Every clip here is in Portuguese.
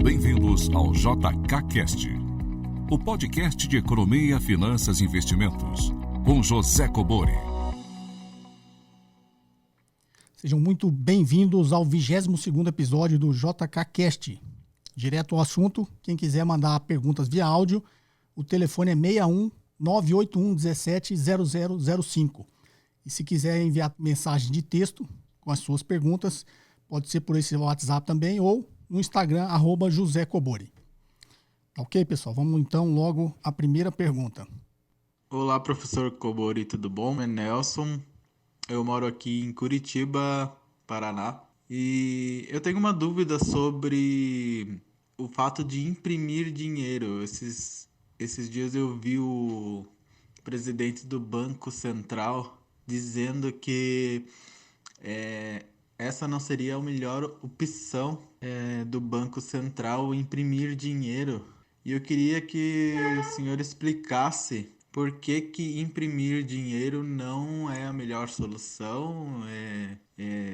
Bem-vindos ao JKCast, o podcast de economia, finanças e investimentos, com José Cobori. Sejam muito bem-vindos ao 22º episódio do JKCast. Direto ao assunto, quem quiser mandar perguntas via áudio, o telefone é 61 981 17 0005. E se quiser enviar mensagem de texto com as suas perguntas, pode ser por esse WhatsApp também ou no Instagram, @JoséCobori. Tá ok, pessoal? Vamos então logo à primeira pergunta. Olá, professor Cobori, tudo bom? Meu nome é Nelson, eu moro aqui em Curitiba, Paraná. E eu tenho uma dúvida sobre o fato de imprimir dinheiro. Esses dias eu vi o presidente do Banco Central dizendo que essa não seria a melhor opção do Banco Central imprimir dinheiro. E eu queria que o senhor explicasse por que imprimir dinheiro não é a melhor solução,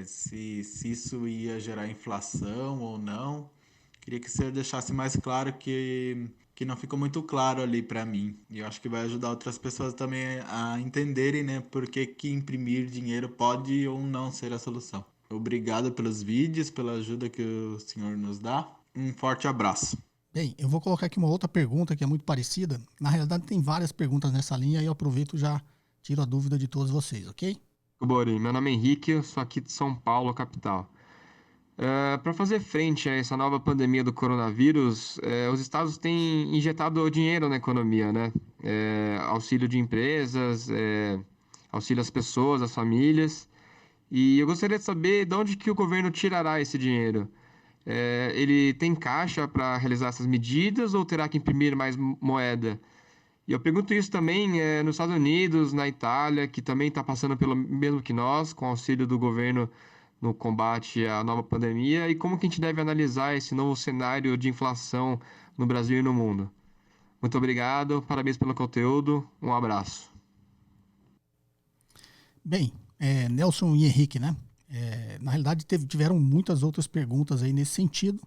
se isso ia gerar inflação ou não. Queria que o senhor deixasse mais claro que não ficou muito claro ali para mim. E eu acho que vai ajudar outras pessoas também a entenderem, né, por que imprimir dinheiro pode ou não ser a solução. Obrigado pelos vídeos, pela ajuda que o senhor nos dá. Um forte abraço. Bem, eu vou colocar aqui uma outra pergunta que é muito parecida. Na realidade, tem várias perguntas nessa linha e eu aproveito e já tiro a dúvida de todos vocês, ok? Cobori, meu nome é Henrique, eu sou aqui de São Paulo, capital. Para fazer frente a essa nova pandemia do coronavírus, os estados têm injetado dinheiro na economia, né? Auxílio de empresas, auxílio às pessoas, às famílias. E eu gostaria de saber de onde que o governo tirará esse dinheiro. Ele tem caixa para realizar essas medidas ou terá que imprimir mais moeda? E eu pergunto isso também nos Estados Unidos, na Itália, que também está passando pelo mesmo que nós, com auxílio do governo no combate à nova pandemia, e como que a gente deve analisar esse novo cenário de inflação no Brasil e no mundo. Muito obrigado, parabéns pelo conteúdo, um abraço. Bem, Nelson e Henrique, né? Na realidade, tiveram muitas outras perguntas aí nesse sentido.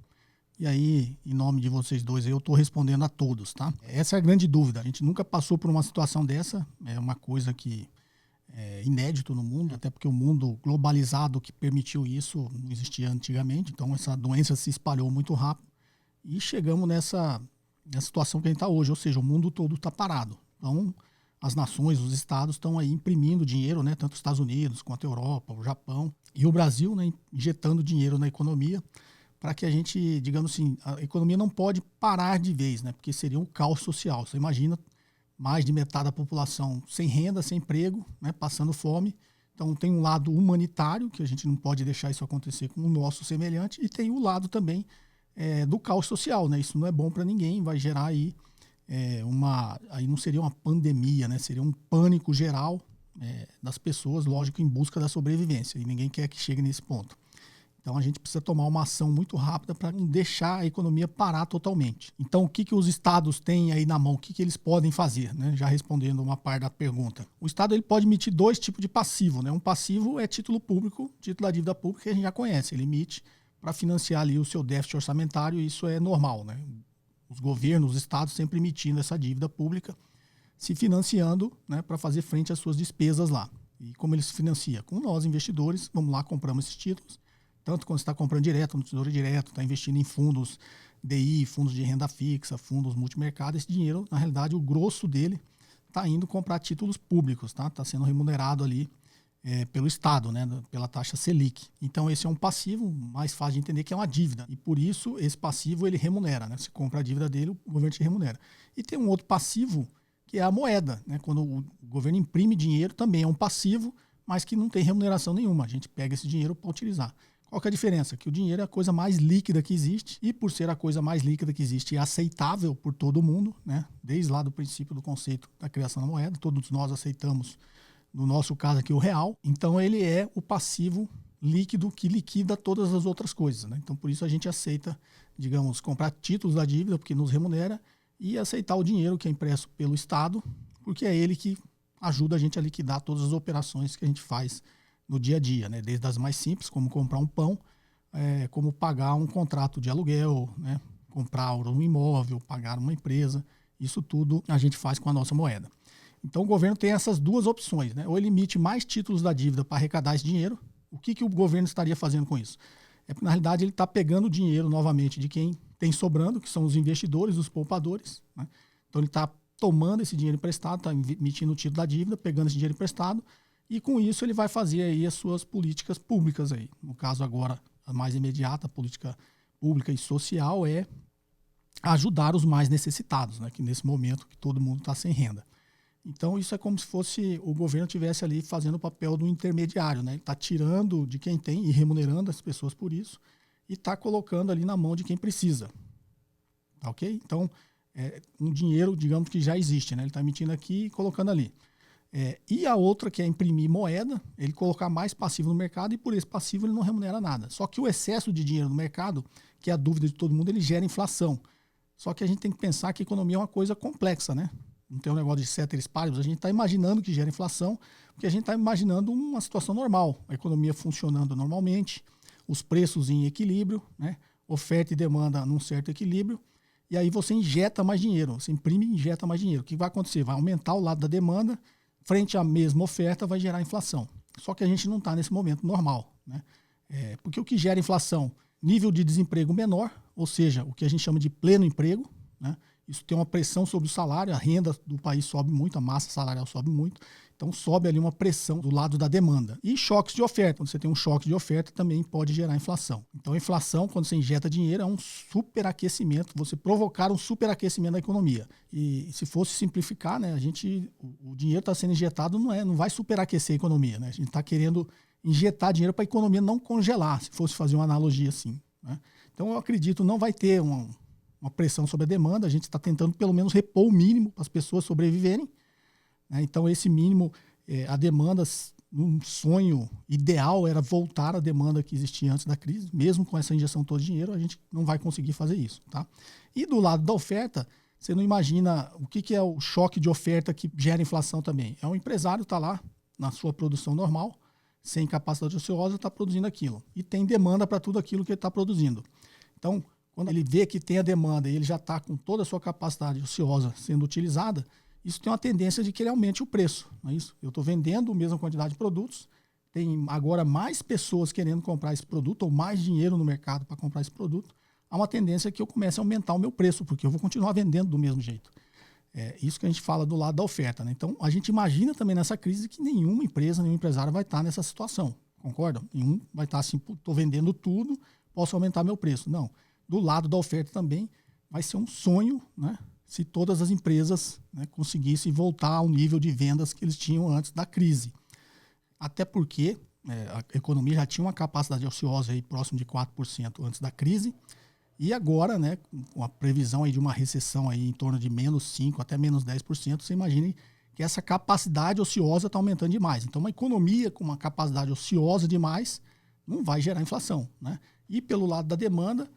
E aí, em nome de vocês dois, eu estou respondendo a todos, tá? Essa é a grande dúvida. A gente nunca passou por uma situação dessa. É uma coisa que é inédito no mundo, até porque o mundo globalizado que permitiu isso não existia antigamente. Então, essa doença se espalhou muito rápido. E chegamos nessa situação que a gente está hoje. Ou seja, o mundo todo está parado. Então, as nações, os estados estão aí imprimindo dinheiro, né? Tanto os Estados Unidos quanto a Europa, o Japão e o Brasil, né? Injetando dinheiro na economia para que a gente, digamos assim, a economia não pode parar de vez, né? Porque seria um caos social. Você imagina mais de metade da população sem renda, sem emprego, né? Passando fome. Então tem um lado humanitário, que a gente não pode deixar isso acontecer com o nosso semelhante, e tem o lado também do caos social, né? Isso não é bom para ninguém, vai gerar aí aí não seria uma pandemia, né? Seria um pânico geral das pessoas, lógico, em busca da sobrevivência, e ninguém quer que chegue nesse ponto. Então a gente precisa tomar uma ação muito rápida para não deixar a economia parar totalmente. Então o que os estados têm aí na mão? O que eles podem fazer, né? Já respondendo uma parte da pergunta. O estado ele pode emitir dois tipos de passivo, né? Um passivo é título público, título da dívida pública, que a gente já conhece. Ele emite para financiar ali o seu déficit orçamentário, e isso é normal, né? Os governos, os estados sempre emitindo essa dívida pública, se financiando, né, para fazer frente às suas despesas lá. E como ele se financia? Com nós, investidores, vamos lá, compramos esses títulos, tanto quando você está comprando direto no Tesouro Direto, está investindo em fundos DI, fundos de renda fixa, fundos multimercado, esse dinheiro, na realidade, o grosso dele está indo comprar títulos públicos, tá? Está sendo remunerado ali pelo Estado, né, pela taxa Selic. Então esse é um passivo mais fácil de entender, que é uma dívida. E por isso esse passivo ele remunera, né? Você compra a dívida dele, o governo te remunera. E tem um outro passivo, que é a moeda, né? Quando o governo imprime dinheiro, também é um passivo, mas que não tem remuneração nenhuma. A gente pega esse dinheiro para utilizar. Qual que é a diferença? Que o dinheiro é a coisa mais líquida que existe, e por ser a coisa mais líquida que existe e aceitável por todo mundo, né? Desde lá do princípio do conceito da criação da moeda, todos nós aceitamos, no nosso caso aqui, o real. Então ele é o passivo líquido que liquida todas as outras coisas, né? Então por isso a gente aceita, digamos, comprar títulos da dívida, porque nos remunera, e aceitar o dinheiro que é impresso pelo Estado, porque é ele que ajuda a gente a liquidar todas as operações que a gente faz no dia a dia, né? Desde as mais simples, como comprar um pão, como pagar um contrato de aluguel, né? comprar um imóvel, pagar uma empresa. Isso tudo a gente faz com a nossa moeda. Então o governo tem essas duas opções, né? Ou ele emite mais títulos da dívida para arrecadar esse dinheiro. O que o governo estaria fazendo com isso? Na realidade, ele está pegando o dinheiro novamente de quem tem sobrando, que são os investidores, os poupadores, né? Então ele está tomando esse dinheiro emprestado, está emitindo o título da dívida, pegando esse dinheiro emprestado, e com isso ele vai fazer aí as suas políticas públicas aí. No caso agora, a mais imediata, a política pública e social é ajudar os mais necessitados, né? Que nesse momento que todo mundo está sem renda. Então isso é como se fosse o governo estivesse ali fazendo o papel do intermediário, né? Ele está tirando de quem tem e remunerando as pessoas por isso e está colocando ali na mão de quem precisa. Tá ok? Então, um dinheiro, digamos que já existe, né? Ele está emitindo aqui e colocando ali. E a outra, que é imprimir moeda, ele colocar mais passivo no mercado e por esse passivo ele não remunera nada. Só que o excesso de dinheiro no mercado, que é a dúvida de todo mundo, ele gera inflação. Só que a gente tem que pensar que a economia é uma coisa complexa, né? Não tem um negócio de ceteris paribus. A gente está imaginando que gera inflação, porque a gente está imaginando uma situação normal. A economia funcionando normalmente, os preços em equilíbrio, né? Oferta e demanda num certo equilíbrio. E aí você injeta mais dinheiro. Você imprime e injeta mais dinheiro. O que vai acontecer? Vai aumentar o lado da demanda, frente à mesma oferta vai gerar inflação. Só que a gente não está nesse momento normal, né? Porque o que gera inflação? Nível de desemprego menor, ou seja, o que a gente chama de pleno emprego, né? Isso tem uma pressão sobre o salário, a renda do país sobe muito, a massa salarial sobe muito, então sobe ali uma pressão do lado da demanda. E choques de oferta, quando você tem um choque de oferta também pode gerar inflação. Então a inflação, quando você injeta dinheiro, é um superaquecimento, você provocar um superaquecimento da economia. E se fosse simplificar, né, o dinheiro está sendo injetado, não vai superaquecer a economia, né? A gente está querendo injetar dinheiro para a economia não congelar, se fosse fazer uma analogia assim, né? Então eu acredito não vai ter uma pressão sobre a demanda, a gente está tentando pelo menos repor o mínimo para as pessoas sobreviverem, né? Então esse mínimo, a demanda, um sonho ideal era voltar à demanda que existia antes da crise, mesmo com essa injeção toda de dinheiro, a gente não vai conseguir fazer isso, tá? E do lado da oferta, você não imagina o que é o choque de oferta que gera inflação também. É um empresário está lá na sua produção normal, sem capacidade ociosa, está produzindo aquilo. E tem demanda para tudo aquilo que ele está produzindo. Então, quando ele vê que tem a demanda e ele já está com toda a sua capacidade ociosa sendo utilizada, isso tem uma tendência de que ele aumente o preço. Não é isso? Eu estou vendendo a mesma quantidade de produtos, tem agora mais pessoas querendo comprar esse produto ou mais dinheiro no mercado para comprar esse produto. Há uma tendência que eu comece a aumentar o meu preço, porque eu vou continuar vendendo do mesmo jeito. É isso que a gente fala do lado da oferta, né? Então, a gente imagina também nessa crise que nenhuma empresa, nenhum empresário vai estar nessa situação. Concordam? Nenhum vai estar assim, estou vendendo tudo, posso aumentar meu preço. Não. Do lado da oferta também vai ser um sonho, né? Se todas as empresas, né, conseguissem voltar ao nível de vendas que eles tinham antes da crise. Até porque a economia já tinha uma capacidade ociosa aí próximo de 4% antes da crise. E agora, né, com a previsão aí de uma recessão aí em torno de menos 5% até menos 10%, você imagine que essa capacidade ociosa está aumentando demais. Então, uma economia com uma capacidade ociosa demais não vai gerar inflação, né? E pelo lado da demanda,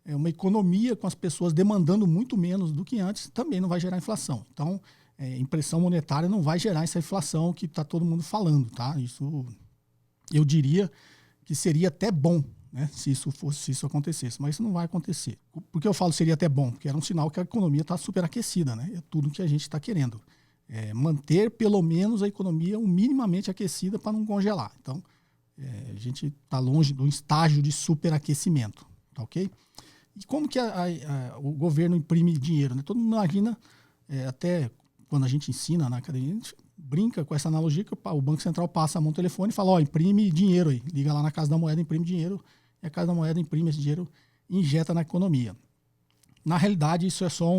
uma economia com as pessoas demandando muito menos do que antes também não vai gerar inflação. Então, impressão monetária não vai gerar essa inflação que está todo mundo falando, tá? Isso, eu diria que seria até bom, né, se isso acontecesse, mas isso não vai acontecer. Por que eu falo seria até bom? Porque era um sinal que a economia está superaquecida, né? É tudo que a gente está querendo. Manter pelo menos a economia minimamente aquecida para não congelar. Então, a gente está longe do estágio de superaquecimento, tá ok? E como que o governo imprime dinheiro, né? Todo mundo imagina, até quando a gente ensina na academia, a gente brinca com essa analogia que o Banco Central passa a mão no telefone e fala, imprime dinheiro aí. Liga lá na Casa da Moeda, imprime dinheiro, e a Casa da Moeda imprime esse dinheiro e injeta na economia. Na realidade, isso é só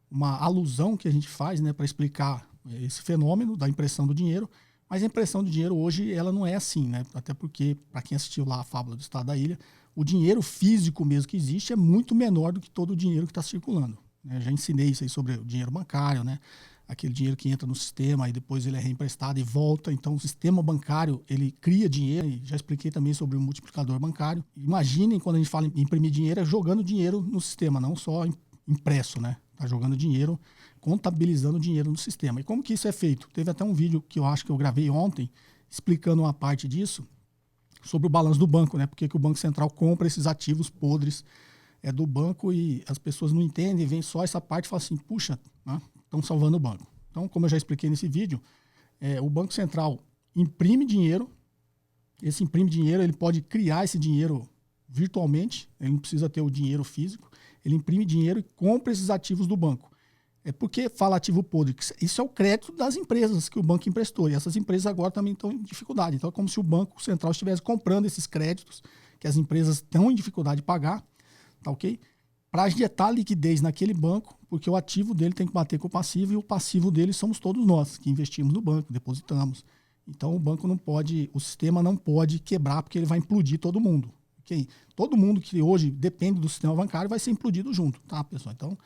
uma alusão que a gente faz, né, para explicar esse fenômeno da impressão do dinheiro, mas a impressão do dinheiro hoje ela não é assim, né? Até porque, para quem assistiu lá a Fábula do Estado da Ilha, o dinheiro físico mesmo que existe é muito menor do que todo o dinheiro que está circulando, né? Já ensinei isso aí sobre o dinheiro bancário, né? Aquele dinheiro que entra no sistema e depois ele é reemprestado e volta. Então, o sistema bancário, ele cria dinheiro. E já expliquei também sobre o multiplicador bancário. Imaginem, quando a gente fala em imprimir dinheiro, é jogando dinheiro no sistema, não só impresso, né? Está jogando dinheiro, contabilizando dinheiro no sistema. E como que isso é feito? Teve até um vídeo que eu acho que eu gravei ontem, explicando uma parte disso, sobre o balanço do banco, né? Porque que o Banco Central compra esses ativos podres do banco e as pessoas não entendem, vem só essa parte e falam assim, puxa, né, estão salvando o banco. Então, como eu já expliquei nesse vídeo, o Banco Central imprime dinheiro, esse imprime dinheiro, ele pode criar esse dinheiro virtualmente, ele não precisa ter o dinheiro físico, ele imprime dinheiro e compra esses ativos do banco. Porque fala ativo podre, isso é o crédito das empresas que o banco emprestou, e essas empresas agora também estão em dificuldade. Então é como se o Banco Central estivesse comprando esses créditos que as empresas estão em dificuldade de pagar, tá ok? Para injetar liquidez naquele banco, porque o ativo dele tem que bater com o passivo, e o passivo dele somos todos nós, que investimos no banco, depositamos. Então o banco não pode, o sistema não pode quebrar, porque ele vai implodir todo mundo. Okay? Todo mundo que hoje depende do sistema bancário vai ser implodido junto, tá, pessoal? Então,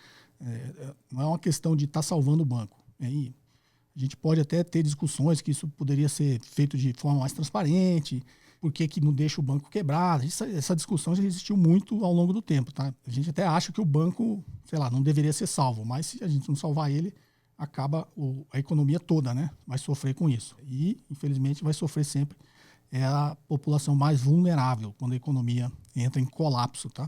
não é uma questão de estar salvando o banco. Aí, a gente pode até ter discussões que isso poderia ser feito de forma mais transparente, por que não deixa o banco quebrar. Essa discussão já existiu muito ao longo do tempo, tá? A gente até acha que o banco, sei lá, não deveria ser salvo, mas se a gente não salvar ele, acaba a economia toda, né? Vai sofrer com isso. E, infelizmente, vai sofrer sempre a população mais vulnerável quando a economia entra em colapso, tá?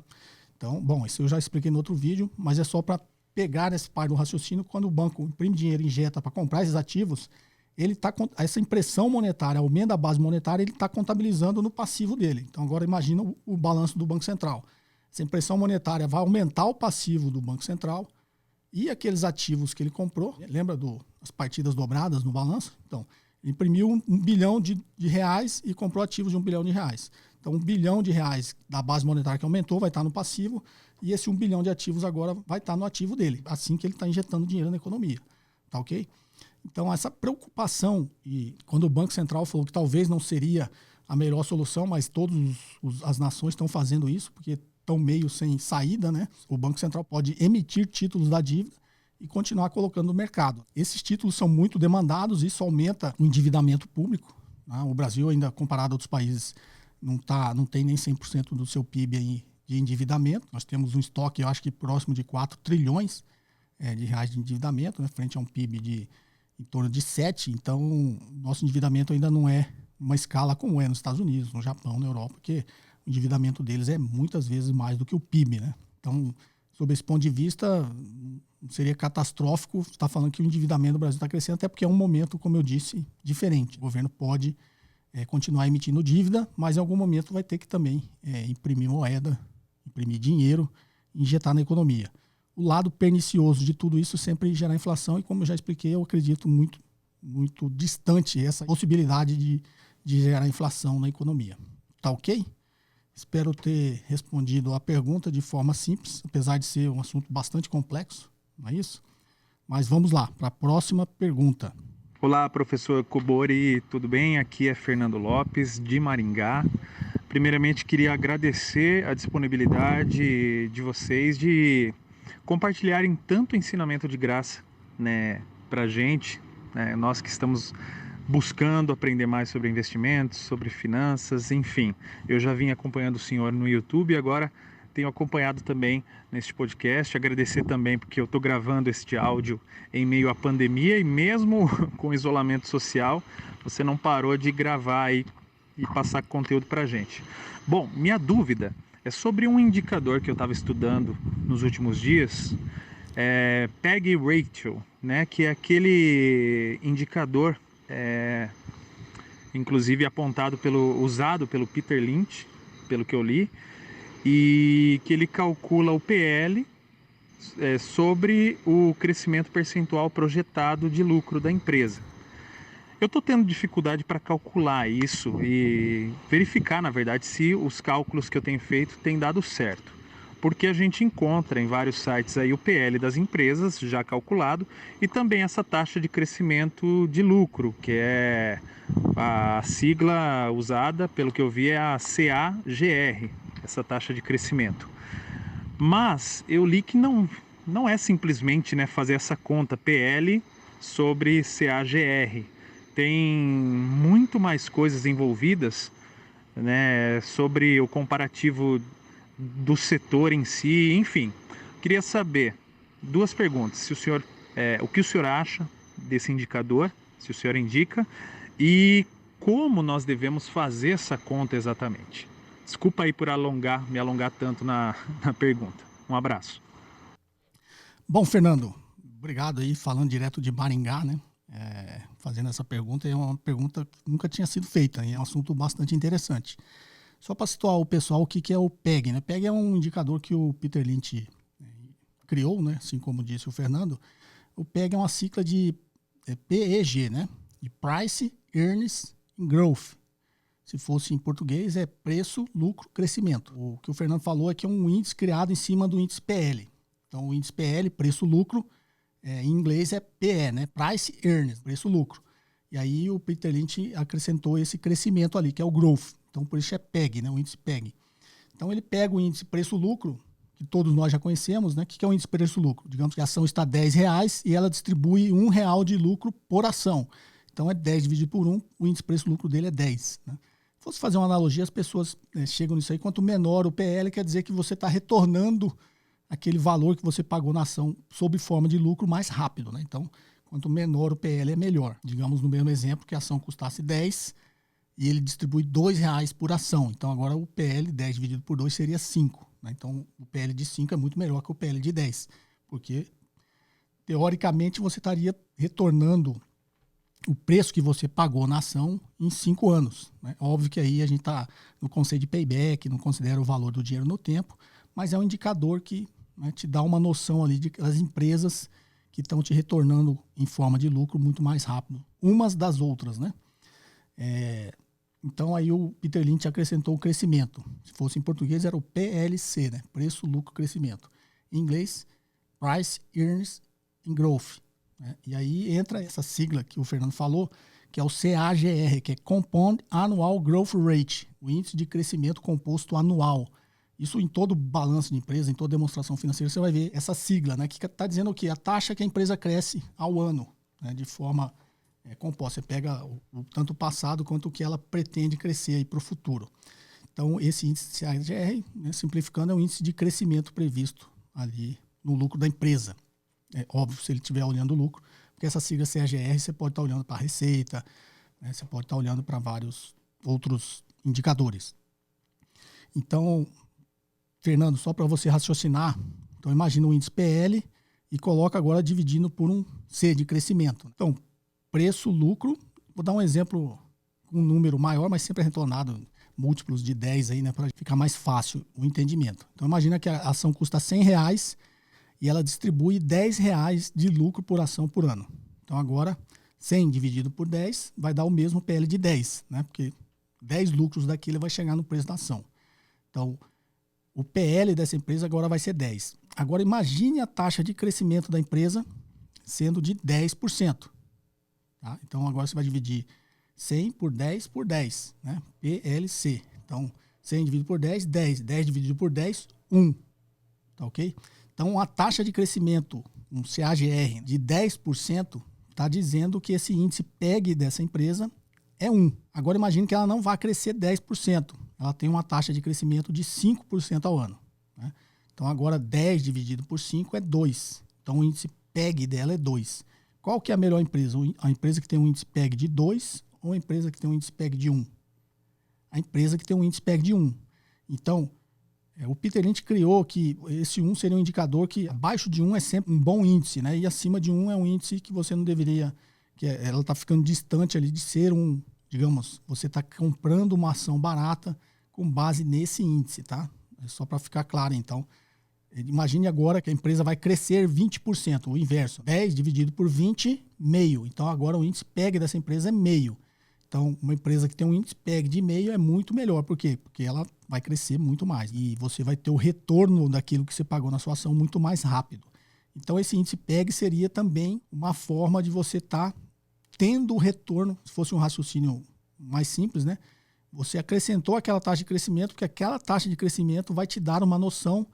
Então, bom, isso eu já expliquei no outro vídeo, mas é só para pegar esse par do raciocínio. Quando o banco imprime dinheiro, injeta para comprar esses ativos, essa impressão monetária, aumento da base monetária, ele está contabilizando no passivo dele. Então, agora imagina o balanço do Banco Central. Essa impressão monetária vai aumentar o passivo do Banco Central e aqueles ativos que ele comprou. Lembra das partidas dobradas no balanço? Então, ele imprimiu 1 bilhão de reais e comprou ativos de 1 bilhão de reais. Então, 1 bilhão de reais da base monetária que aumentou vai estar no passivo, e esse 1 bilhão de ativos agora vai estar no ativo dele, assim que ele está injetando dinheiro na economia. Tá ok? Então, essa preocupação, e quando o Banco Central falou que talvez não seria a melhor solução, mas todas as nações estão fazendo isso, porque estão meio sem saída, né? O Banco Central pode emitir títulos da dívida e continuar colocando no mercado. Esses títulos são muito demandados, isso aumenta o endividamento público, né? O Brasil, ainda comparado a outros países, não tem nem 100% do seu PIB aí de endividamento. Nós temos um estoque, eu acho que próximo de 4 trilhões de reais de endividamento, né? Frente a um PIB em torno de 7. Então, nosso endividamento ainda não é uma escala como é nos Estados Unidos, no Japão, na Europa, porque o endividamento deles é muitas vezes mais do que o PIB, né? Então, sob esse ponto de vista, seria catastrófico estar falando que o endividamento do Brasil está crescendo, até porque é um momento, como eu disse, diferente. O governo pode continuar emitindo dívida, mas em algum momento vai ter que também imprimir moeda, imprimir dinheiro, injetar na economia. O lado pernicioso de tudo isso sempre gerar inflação, e como eu já expliquei, eu acredito muito, muito distante essa possibilidade de gerar inflação na economia. Tá ok? Espero ter respondido a pergunta de forma simples, apesar de ser um assunto bastante complexo, não é isso? Mas vamos lá, para a próxima pergunta. Olá, professor Cobori, tudo bem? Aqui é Fernando Lopes, de Maringá. Primeiramente, queria agradecer a disponibilidade de vocês de compartilharem tanto ensinamento de graça, né, para a gente, né, nós que estamos buscando aprender mais sobre investimentos, sobre finanças, enfim. Eu já vim acompanhando o senhor no YouTube e agora tenho acompanhado também neste podcast. Agradecer também porque eu estou gravando este áudio em meio à pandemia e mesmo com isolamento social, você não parou de gravar aí e passar conteúdo para a gente. Bom, minha dúvida é sobre um indicador que eu estava estudando nos últimos dias, PEG Ratio, né, que é aquele indicador, inclusive usado pelo Peter Lynch, pelo que eu li, e que ele calcula o PL sobre o crescimento percentual projetado de lucro da empresa. Eu estou tendo dificuldade para calcular isso e verificar, na verdade, se os cálculos que eu tenho feito têm dado certo. Porque a gente encontra em vários sites aí o PL das empresas já calculado e também essa taxa de crescimento de lucro, que é a sigla usada, pelo que eu vi, é a CAGR, essa taxa de crescimento. Mas eu li que não é simplesmente, né, fazer essa conta PL sobre CAGR. Tem muito mais coisas envolvidas, né, sobre o comparativo do setor em si, enfim. Queria saber duas perguntas: se o senhor, o que o senhor acha desse indicador, se o senhor indica, e como nós devemos fazer essa conta exatamente. Desculpa aí por me alongar tanto na pergunta. Um abraço. Bom, Fernando, obrigado aí, falando direto de Maringá, né? Fazendo essa pergunta, é uma pergunta que nunca tinha sido feita, é um assunto bastante interessante. Só para situar o pessoal, o que é o PEG, né? PEG é um indicador que o Peter Lynch criou, né? Assim como disse o Fernando. O PEG é uma sigla de PEG, né? De Price, Earnings and Growth. Se fosse em português, é preço, lucro, crescimento. O que o Fernando falou é que é um índice criado em cima do índice PL. Então, o índice PL, preço, lucro, em inglês é PE, né? Price, Earnings, preço, lucro. E aí o Peter Lynch acrescentou esse crescimento ali, que é o Growth. Então, por isso é PEG, né? O índice PEG. Então, ele pega o índice preço-lucro, que todos nós já conhecemos, né? O que é o índice preço-lucro? Digamos que a ação está R$10 e ela distribui R$1 de lucro por ação. Então, é 10 dividido por 1, o índice preço-lucro dele é 10, né? Se fosse fazer uma analogia, as pessoas chegam nisso aí. Quanto menor o PL, quer dizer que você está retornando aquele valor que você pagou na ação sob forma de lucro mais rápido, né? Então, quanto menor o PL, é melhor. Digamos, no mesmo exemplo, que a ação custasse 10 e ele distribui R$2 por ação. Então, agora o PL, 10 dividido por 2, seria 5. Né? Então, o PL de 5 é muito melhor que o PL de 10, porque, teoricamente, você estaria retornando o preço que você pagou na ação em 5 anos. Né? Óbvio que aí a gente está no conceito de payback, não considera o valor do dinheiro no tempo, mas é um indicador que, né, te dá uma noção ali das empresas que estão te retornando em forma de lucro muito mais rápido, umas das outras, né? Então aí o Peter Lynch acrescentou o crescimento. Se fosse em português era o PLC, né? Preço, lucro, crescimento. Em inglês, Price, Earnings and Growth. E aí entra essa sigla que o Fernando falou, que é o CAGR, que é Compound Annual Growth Rate, o índice de crescimento composto anual. Isso em todo balanço de empresa, em toda demonstração financeira, você vai ver essa sigla, né, que está dizendo o quê? A taxa que a empresa cresce ao ano, né, de forma composta. Você pega tanto o passado quanto o que ela pretende crescer para o futuro. Então, esse índice CAGR, né, simplificando, é o índice de crescimento previsto ali no lucro da empresa. É óbvio, se ele estiver olhando o lucro, porque essa sigla CAGR você pode estar olhando para a receita, né, você pode estar olhando para vários outros indicadores. Então, Fernando, só para você raciocinar, então imagina o índice PL e coloca agora dividindo por um C de crescimento. Então, preço, lucro, vou dar um exemplo com um número maior, mas sempre retornado, múltiplos de 10 aí, né, para ficar mais fácil o entendimento. Então, imagina que a ação custa R$100 e ela distribui R$10 de lucro por ação por ano. Então, agora, 100 dividido por 10 vai dar o mesmo PL de 10, né? Porque 10 lucros daquilo vai chegar no preço da ação. Então, o PL dessa empresa agora vai ser 10. Agora, imagine a taxa de crescimento da empresa sendo de 10%. Tá? Então, agora você vai dividir 100 por 10 por 10, né? PLC. Então, 100 dividido por 10, 10. 10 dividido por 10, 1. Tá ok? Então, a taxa de crescimento, um CAGR de 10%, está dizendo que esse índice PEG dessa empresa é 1. Agora, imagine que ela não vai crescer 10%. Ela tem uma taxa de crescimento de 5% ao ano. Né? Então, agora 10 dividido por 5 é 2. Então, o índice PEG dela é 2. Qual que é a melhor empresa? A empresa que tem um índice PEG de 2 ou a empresa que tem um índice PEG de 1? A empresa que tem um índice PEG de 1. Então, o Peter Lynch criou que esse 1 seria um indicador que abaixo de 1 é sempre um bom índice, né? E acima de 1 é um índice que você não deveria, que ela está ficando distante ali de ser um, digamos, você está comprando uma ação barata com base nesse índice, tá? É só para ficar claro, então. Imagine agora que a empresa vai crescer 20%, o inverso. 10 dividido por 20, meio. Então, agora o índice PEG dessa empresa é meio. Então, uma empresa que tem um índice PEG de meio é muito melhor. Por quê? Porque ela vai crescer muito mais. E você vai ter o retorno daquilo que você pagou na sua ação muito mais rápido. Então, esse índice PEG seria também uma forma de você estar tendo o retorno, se fosse um raciocínio mais simples, né? Você acrescentou aquela taxa de crescimento, porque aquela taxa de crescimento vai te dar uma noção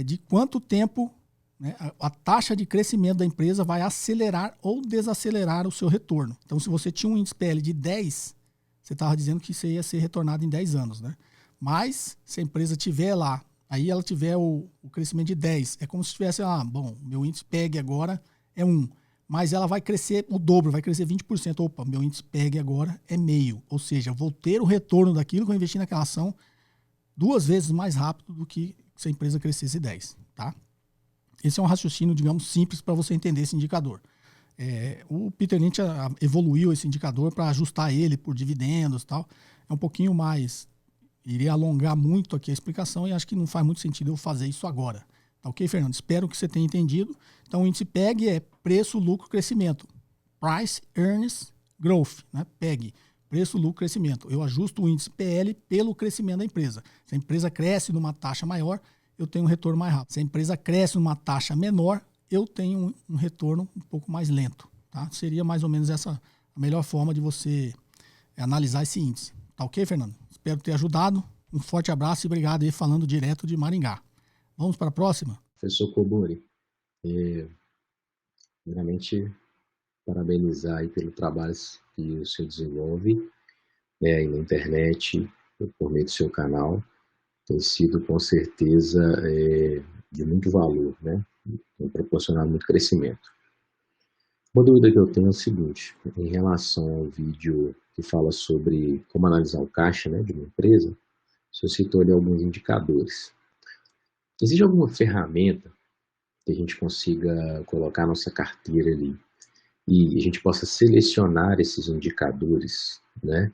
de quanto tempo, né, a taxa de crescimento da empresa vai acelerar ou desacelerar o seu retorno. Então, se você tinha um índice PL de 10, você estava dizendo que isso ia ser retornado em 10 anos. Né? Mas, se a empresa tiver lá, aí ela tiver o crescimento de 10, é como se tivesse, meu índice PEG agora é 1. Mas ela vai crescer o dobro, vai crescer 20%. Opa, meu índice PEG agora é meio. Ou seja, vou ter o retorno daquilo que eu investi naquela ação 2 vezes mais rápido do que se a empresa crescesse 10, tá? Esse é um raciocínio, digamos, simples para você entender esse indicador. O Peter Lynch evoluiu esse indicador para ajustar ele por dividendos e tal. É um pouquinho mais... Iria alongar muito aqui a explicação e acho que não faz muito sentido eu fazer isso agora. Tá ok, Fernando? Espero que você tenha entendido. Então, o índice PEG é preço, lucro, crescimento. Price, Earnings, Growth, né? PEG, preço, lucro, crescimento. Eu ajusto o índice PL pelo crescimento da empresa. Se a empresa cresce numa taxa maior, eu tenho um retorno mais rápido. Se a empresa cresce numa taxa menor, eu tenho um retorno um pouco mais lento. Tá? Seria mais ou menos essa a melhor forma de você analisar esse índice. Tá ok, Fernando? Espero ter ajudado. Um forte abraço e obrigado aí, falando direto de Maringá. Vamos para a próxima? Professor Kobori, primeiramente, parabenizar aí pelo trabalho que o senhor desenvolve aí na internet, por meio do seu canal. Tem sido, com certeza, de muito valor, né? Tem proporcionado muito crescimento. Uma dúvida que eu tenho é o seguinte, em relação ao vídeo que fala sobre como analisar o caixa, né, de uma empresa, o senhor citou ali alguns indicadores. Existe alguma ferramenta que a gente consiga colocar a nossa carteira ali e a gente possa selecionar esses indicadores, né,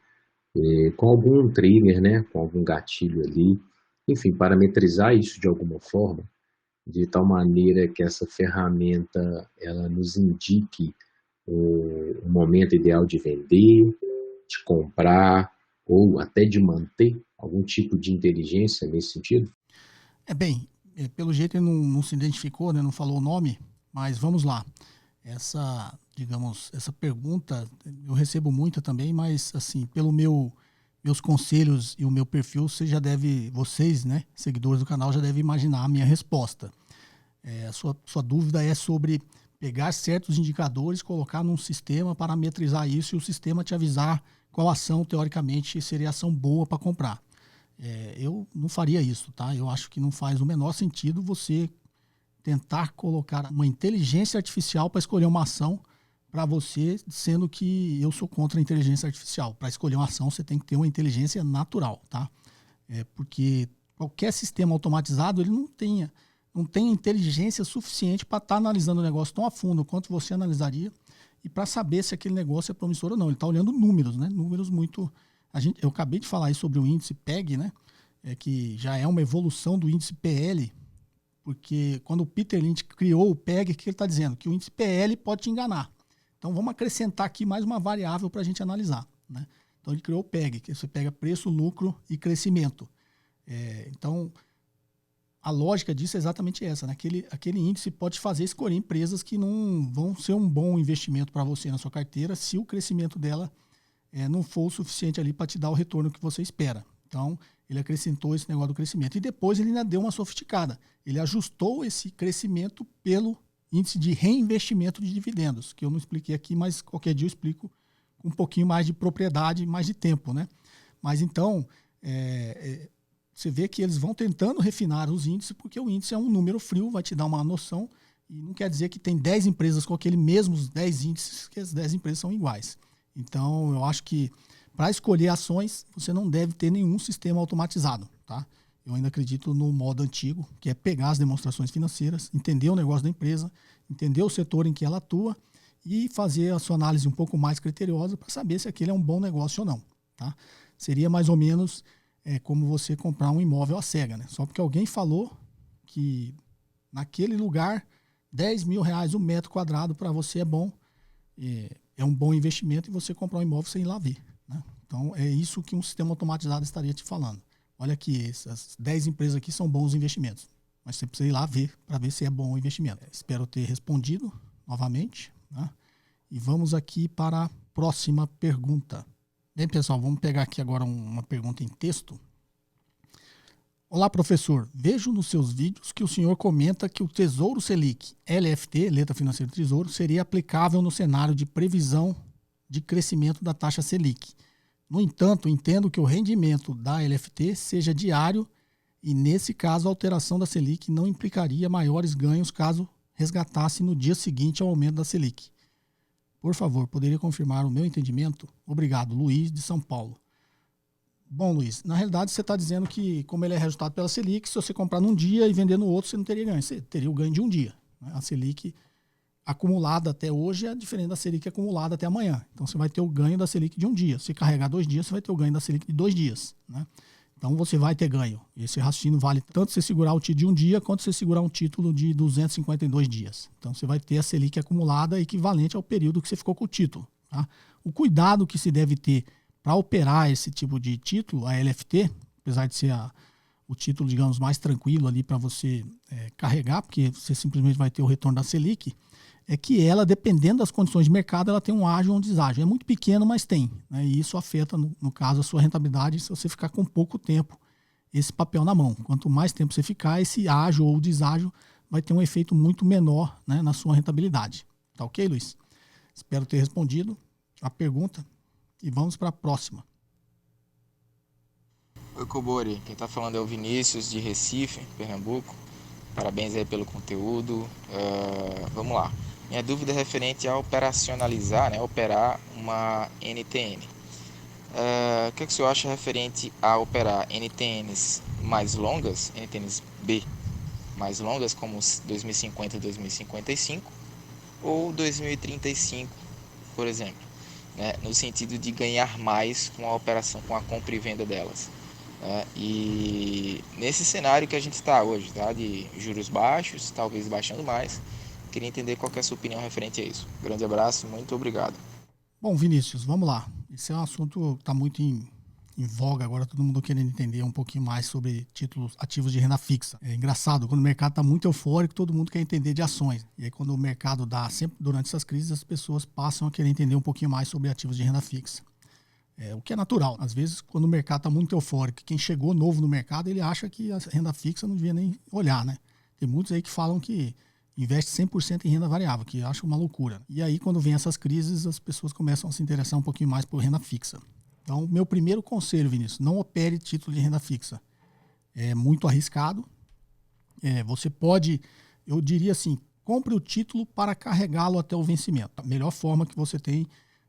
com algum trigger, né, com algum gatilho ali, enfim, parametrizar isso de alguma forma, de tal maneira que essa ferramenta ela nos indique o momento ideal de vender, de comprar ou até de manter algum tipo de inteligência nesse sentido? Pelo jeito ele não se identificou, né, não falou o nome, mas vamos lá. Essa pergunta eu recebo muita também, mas assim, meus conselhos e o meu perfil, vocês, né, seguidores do canal, já devem imaginar a minha resposta. A sua dúvida é sobre pegar certos indicadores, colocar num sistema, parametrizar isso e o sistema te avisar qual ação, teoricamente, seria a ação boa para comprar. Eu não faria isso, tá? Eu acho que não faz o menor sentido você tentar colocar uma inteligência artificial para escolher uma ação para você, sendo que eu sou contra a inteligência artificial. Para escolher uma ação, você tem que ter uma inteligência natural, tá? Porque qualquer sistema automatizado, ele não tem inteligência suficiente para estar analisando o negócio tão a fundo quanto você analisaria e para saber se aquele negócio é promissor ou não. Ele está olhando números, né? Números muito... Eu acabei de falar aí sobre o índice PEG, né? Que já é uma evolução do índice PL, porque quando o Peter Lynch criou o PEG, o que ele está dizendo? Que o índice PL pode te enganar. Então vamos acrescentar aqui mais uma variável para a gente analisar, né? Então ele criou o PEG, que você pega preço, lucro e crescimento. Então a lógica disso é exatamente essa, né? Aquele índice pode fazer escolher empresas que não vão ser um bom investimento para você na sua carteira se o crescimento dela não for o suficiente ali para te dar o retorno que você espera. Então, ele acrescentou esse negócio do crescimento. E depois ele ainda deu uma sofisticada. Ele ajustou esse crescimento pelo índice de reinvestimento de dividendos, que eu não expliquei aqui, mas qualquer dia eu explico com um pouquinho mais de propriedade, mais de tempo, né? Mas então, você vê que eles vão tentando refinar os índices, porque o índice é um número frio, vai te dar uma noção, e não quer dizer que tem 10 empresas com aqueles mesmos 10 índices, que as 10 empresas são iguais. Então, eu acho que para escolher ações, você não deve ter nenhum sistema automatizado, tá? Eu ainda acredito no modo antigo, que é pegar as demonstrações financeiras, entender o negócio da empresa, entender o setor em que ela atua e fazer a sua análise um pouco mais criteriosa para saber se aquele é um bom negócio ou não, tá? Seria mais ou menos como você comprar um imóvel à cega, né? Só porque alguém falou que naquele lugar R$10.000 o metro quadrado para você é bom, é um bom investimento e você comprar um imóvel sem ir lá ver, né? Então é isso que um sistema automatizado estaria te falando. Olha aqui, essas 10 empresas aqui são bons investimentos, mas você precisa ir lá ver para ver se é bom o investimento. Espero ter respondido novamente, né? E vamos aqui para a próxima pergunta. Bem, pessoal, vamos pegar aqui agora uma pergunta em texto. Olá, professor. Vejo nos seus vídeos que o senhor comenta que o Tesouro Selic, LFT, Letra Financeira do Tesouro, seria aplicável no cenário de previsão de crescimento da taxa Selic. No entanto, entendo que o rendimento da LFT seja diário e, nesse caso, a alteração da Selic não implicaria maiores ganhos caso resgatasse no dia seguinte ao aumento da Selic. Por favor, poderia confirmar o meu entendimento? Obrigado, Luiz, de São Paulo. Bom, Luiz, na realidade você está dizendo que, como ele é reajustado pela Selic, se você comprar num dia e vender no outro, você não teria ganho. Você teria o ganho de um dia, né? A Selic acumulada até hoje é diferente da Selic acumulada até amanhã. Então você vai ter o ganho da Selic de um dia. Se carregar 2 dias, você vai ter o ganho da Selic de 2 dias, né? Então você vai ter ganho. Esse raciocínio vale tanto você segurar o título de um dia, quanto você segurar um título de 252 dias. Então você vai ter a Selic acumulada equivalente ao período que você ficou com o título, tá? O cuidado que se deve ter para operar esse tipo de título, a LFT, apesar de ser o título, digamos, mais tranquilo ali para você carregar, porque você simplesmente vai ter o retorno da Selic, é que ela, dependendo das condições de mercado, ela tem um ágio ou um deságio. É muito pequeno, mas tem, né? E isso afeta, no caso, a sua rentabilidade se você ficar com pouco tempo esse papel na mão. Quanto mais tempo você ficar, esse ágio ou deságio vai ter um efeito muito menor, né, na sua rentabilidade. Tá ok, Luiz? Espero ter respondido a pergunta. E vamos para a próxima. Oi, Cobori. Quem está falando é o Vinícius, de Recife, Pernambuco. Parabéns aí pelo conteúdo. Vamos lá. Minha dúvida é referente a operacionalizar, né, operar uma NTN. O que o senhor acha referente a operar NTNs mais longas, NTNs B mais longas, como 2050 e 2055, ou 2035, por exemplo? Né, no sentido de ganhar mais com a operação, com a compra e venda delas. E nesse cenário que a gente está hoje, tá, de juros baixos, talvez baixando mais, queria entender qual que é a sua opinião referente a isso. Grande abraço, muito obrigado. Bom, Vinícius, vamos lá. Esse é um assunto que está muito em voga agora, todo mundo querendo entender um pouquinho mais sobre títulos ativos de renda fixa. É engraçado, quando o mercado está muito eufórico, todo mundo quer entender de ações. E aí quando o mercado dá, sempre durante essas crises, as pessoas passam a querer entender um pouquinho mais sobre ativos de renda fixa. O que é natural. Às vezes, quando o mercado está muito eufórico, quem chegou novo no mercado, ele acha que a renda fixa não devia nem olhar, né? Tem muitos aí que falam que investe 100% em renda variável, que acham uma loucura. E aí, quando vem essas crises, as pessoas começam a se interessar um pouquinho mais por renda fixa. Então, meu primeiro conselho, Vinícius, não opere título de renda fixa. É muito arriscado. Você pode, eu diria assim, compre o título para carregá-lo até o vencimento. A melhor forma que você tem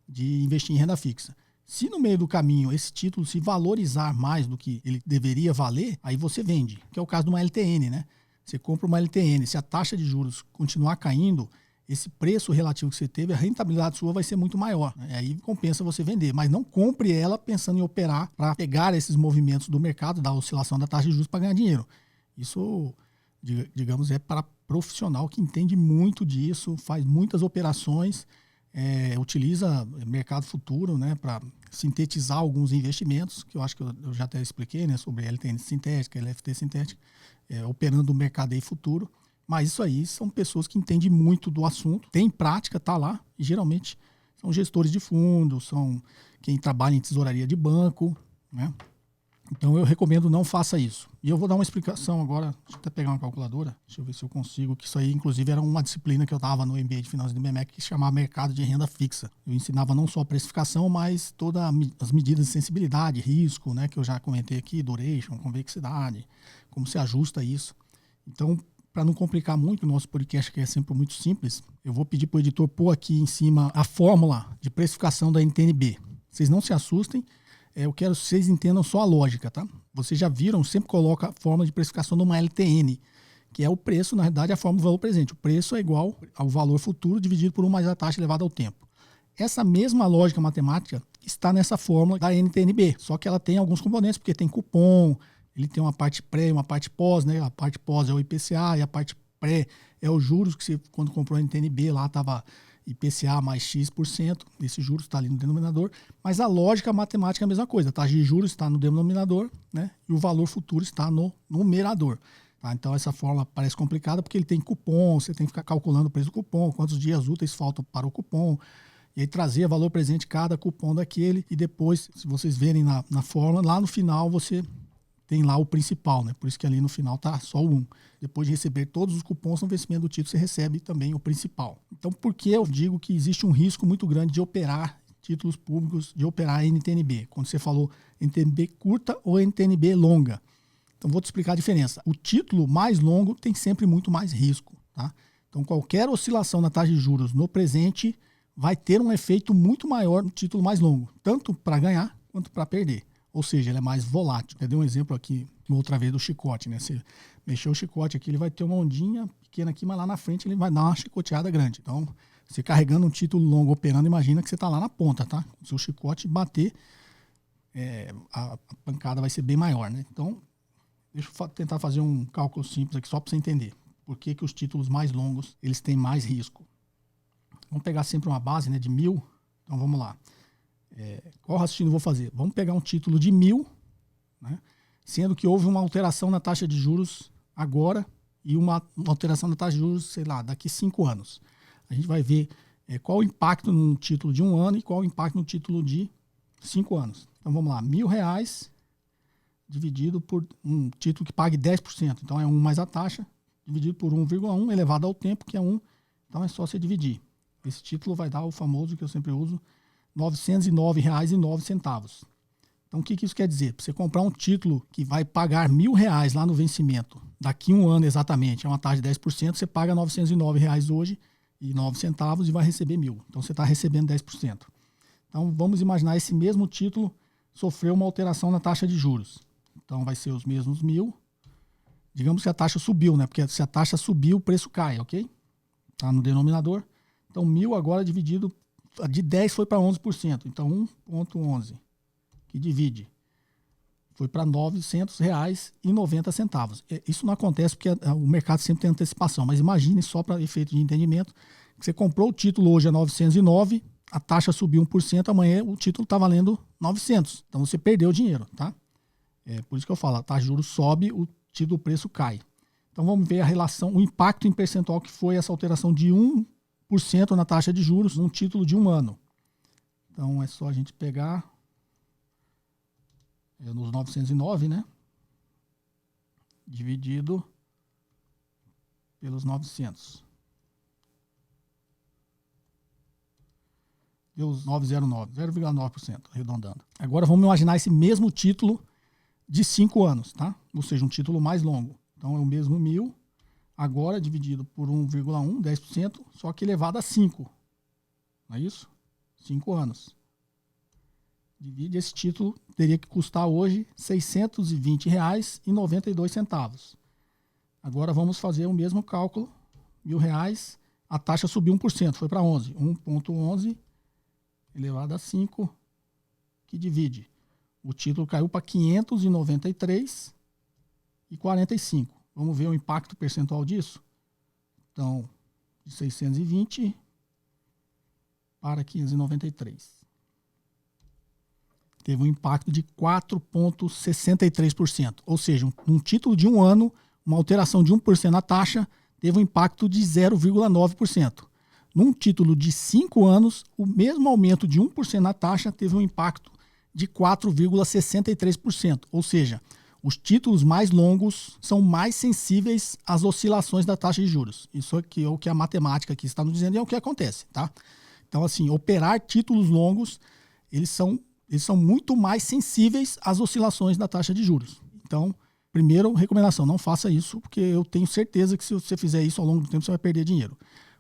de investir em renda fixa. Se no meio do caminho esse título se valorizar mais do que ele deveria valer, aí você vende, que é o caso de uma LTN, né? Você compra uma LTN, se a taxa de juros continuar caindo, esse preço relativo que você teve, a rentabilidade sua vai ser muito maior, né? Aí compensa você vender, mas não compre ela pensando em operar para pegar esses movimentos do mercado, da oscilação da taxa de juros para ganhar dinheiro. Isso, digamos, é para profissional que entende muito disso, faz muitas operações, utiliza mercado futuro, né, para sintetizar alguns investimentos, que eu acho que eu já até expliquei, né, sobre LTN sintética, LFT sintética, operando o mercado aí futuro. Mas isso aí são pessoas que entendem muito do assunto, tem prática, tá lá, e geralmente são gestores de fundos, são quem trabalha em tesouraria de banco, né? Então eu recomendo não faça isso. E eu vou dar uma explicação agora, deixa eu até pegar uma calculadora, deixa eu ver se eu consigo, que isso aí inclusive era uma disciplina que eu estava no MBA de Finanças do BMEC que se chamava Mercado de Renda Fixa. Eu ensinava não só a precificação, mas todas as medidas de sensibilidade, risco, né, que eu já comentei aqui, duration, convexidade, como se ajusta isso. Então, para não complicar muito o nosso podcast, que é sempre muito simples, eu vou pedir para o editor pôr aqui em cima a fórmula de precificação da NTN-B. Vocês não se assustem, eu quero que vocês entendam só a lógica, tá? Vocês já viram, sempre coloca a fórmula de precificação de uma LTN, que é o preço, na realidade, a fórmula do valor presente. O preço é igual ao valor futuro dividido por 1 mais a taxa elevada ao tempo. Essa mesma lógica matemática está nessa fórmula da NTN-B, só que ela tem alguns componentes, porque tem cupom, ele tem uma parte pré e uma parte pós, né? A parte pós é o IPCA e a parte pré é os juros, que você, quando comprou a NTN-B, lá estava IPCA mais X%, esse juros está ali no denominador, mas a lógica matemática é a mesma coisa, a taxa de juros está no denominador, né? E o valor futuro está no numerador. Tá? Então essa fórmula parece complicada porque ele tem cupom, você tem que ficar calculando o preço do cupom, quantos dias úteis faltam para o cupom, e aí trazer valor presente cada cupom daquele, e depois, se vocês verem na fórmula, lá no final você tem lá o principal, né? Por isso que ali no final tá só o 1. Depois de receber todos os cupons no vencimento do título, você recebe também o principal. Então, por que eu digo que existe um risco muito grande de operar títulos públicos, de operar NTN-B? Quando você falou NTN-B curta ou NTN-B longa. Então, vou te explicar a diferença. O título mais longo tem sempre muito mais risco, tá? Então, qualquer oscilação na taxa de juros no presente vai ter um efeito muito maior no título mais longo, tanto para ganhar quanto para perder. Ou seja, ele é mais volátil. Eu dei um exemplo aqui, outra vez, do chicote, né? Você mexeu o chicote aqui, ele vai ter uma ondinha pequena aqui, mas lá na frente ele vai dar uma chicoteada grande. Então, você carregando um título longo operando, imagina que você está lá na ponta, tá? Se o chicote bater, a pancada vai ser bem maior, né? Então, deixa eu tentar fazer um cálculo simples aqui só para você entender. Por que os títulos mais longos, eles têm mais risco? Vamos pegar sempre uma base, né, de 1.000. Então, vamos lá. Qual raciocínio eu vou fazer? Vamos pegar um título de 1.000, né, sendo que houve uma alteração na taxa de juros agora e uma alteração na taxa de juros, sei lá, daqui 5 anos. A gente vai ver qual o impacto no título de 1 ano e qual o impacto no título de 5 anos. Então, vamos lá. R$1.000 dividido por um título que pague 10%. Então, é 1 mais a taxa, dividido por 1,1 elevado ao tempo, que é 1. Então, é só você dividir. Esse título vai dar o famoso, que eu sempre uso, R$ 909,09. Então, o que isso quer dizer? Para você comprar um título que vai pagar R$1.000 lá no vencimento, daqui 1 ano exatamente, é uma taxa de 10%, você paga R$ 909,09 hoje e 9 centavos e vai receber 1.000. Então, você está recebendo 10%. Então, vamos imaginar esse mesmo título sofreu uma alteração na taxa de juros. Então, vai ser os mesmos 1.000. Digamos que a taxa subiu, né? Porque se a taxa subir, o preço cai, ok? Está no denominador. Então, 1.000 agora dividido, de 10 foi para 11%. Então, 1,11, que divide, foi para R$ 900,90. Isso não acontece porque o mercado sempre tem antecipação, mas imagine só para efeito de entendimento, que você comprou o título hoje a 909, a taxa subiu 1%, amanhã o título está valendo 900. Então, você perdeu o dinheiro, tá? Por isso que eu falo, a taxa de juros sobe, o título, o preço cai. Então, vamos ver a relação, o impacto em percentual que foi essa alteração de 1% na taxa de juros num título de 1 ano. Então, é só a gente pegar nos 909, né? Dividido pelos 900. Deu os 909, 0,9%, arredondando. Agora, vamos imaginar esse mesmo título de 5 anos, tá? Ou seja, um título mais longo. Então, é o mesmo 1.000, agora dividido por 1,1, 10%, só que elevado a 5. Não é isso? 5 anos. Divide esse título, teria que custar hoje R$ 620,92. Agora vamos fazer o mesmo cálculo. R$1.000, a taxa subiu 1%, foi para 11. 1,11 elevado a 5, que divide. O título caiu para 593,45. Vamos ver o impacto percentual disso? Então, de 620 para 593. Teve um impacto de 4,63%. Ou seja, um título de 1 ano, uma alteração de 1% na taxa, teve um impacto de 0,9%. Num título de 5 anos, o mesmo aumento de 1% na taxa teve um impacto de 4,63%. Ou seja, os títulos mais longos são mais sensíveis às oscilações da taxa de juros. Isso aqui é o que a matemática aqui está nos dizendo e é o que acontece, tá? Então, assim, operar títulos longos, eles são muito mais sensíveis às oscilações da taxa de juros. Então, primeiro, recomendação, não faça isso, porque eu tenho certeza que se você fizer isso ao longo do tempo, você vai perder dinheiro.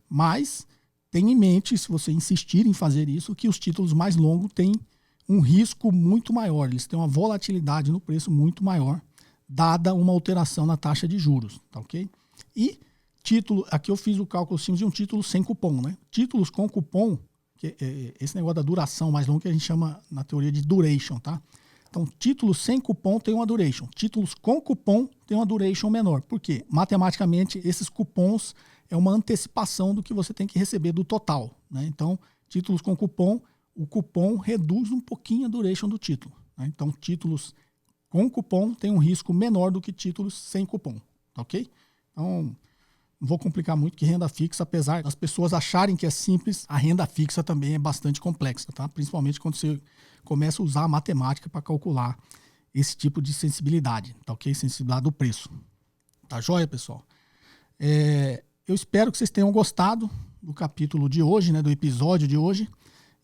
Mas tenha em mente, se você insistir em fazer isso, que os títulos mais longos têm um risco muito maior, eles têm uma volatilidade no preço muito maior, dada uma alteração na taxa de juros, tá ok? E título, aqui eu fiz o cálculo simples de um título sem cupom, né? Títulos com cupom, esse negócio da duração mais longa que a gente chama na teoria de duration, tá? Então, títulos sem cupom tem uma duration. Títulos com cupom tem uma duration menor. Por quê? Matematicamente, esses cupons é uma antecipação do que você tem que receber do total, né? Então, títulos com cupom, o cupom reduz um pouquinho a duration do título, né? Então, títulos com cupom tem um risco menor do que títulos sem cupom, tá ok? Então, não vou complicar muito que renda fixa, apesar das pessoas acharem que é simples, a renda fixa também é bastante complexa, tá? Principalmente quando você começa a usar a matemática para calcular esse tipo de sensibilidade, tá ok? Sensibilidade do preço. Tá joia, pessoal? Eu espero que vocês tenham gostado do capítulo de hoje, né? Do episódio de hoje.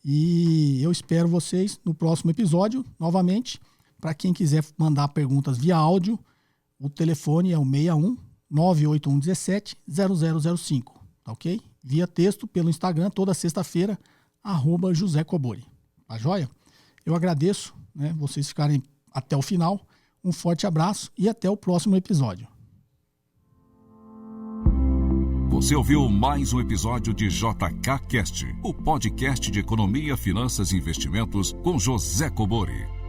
E eu espero vocês no próximo episódio, novamente. Para quem quiser mandar perguntas via áudio, o telefone é o 61 98117 0005, tá ok? Via texto pelo Instagram, toda sexta-feira, @José Cobori. Tá joia? Eu agradeço, né, vocês ficarem até o final. Um forte abraço e até o próximo episódio. Você ouviu mais um episódio de JK Cast, o podcast de economia, finanças e investimentos com José Cobori.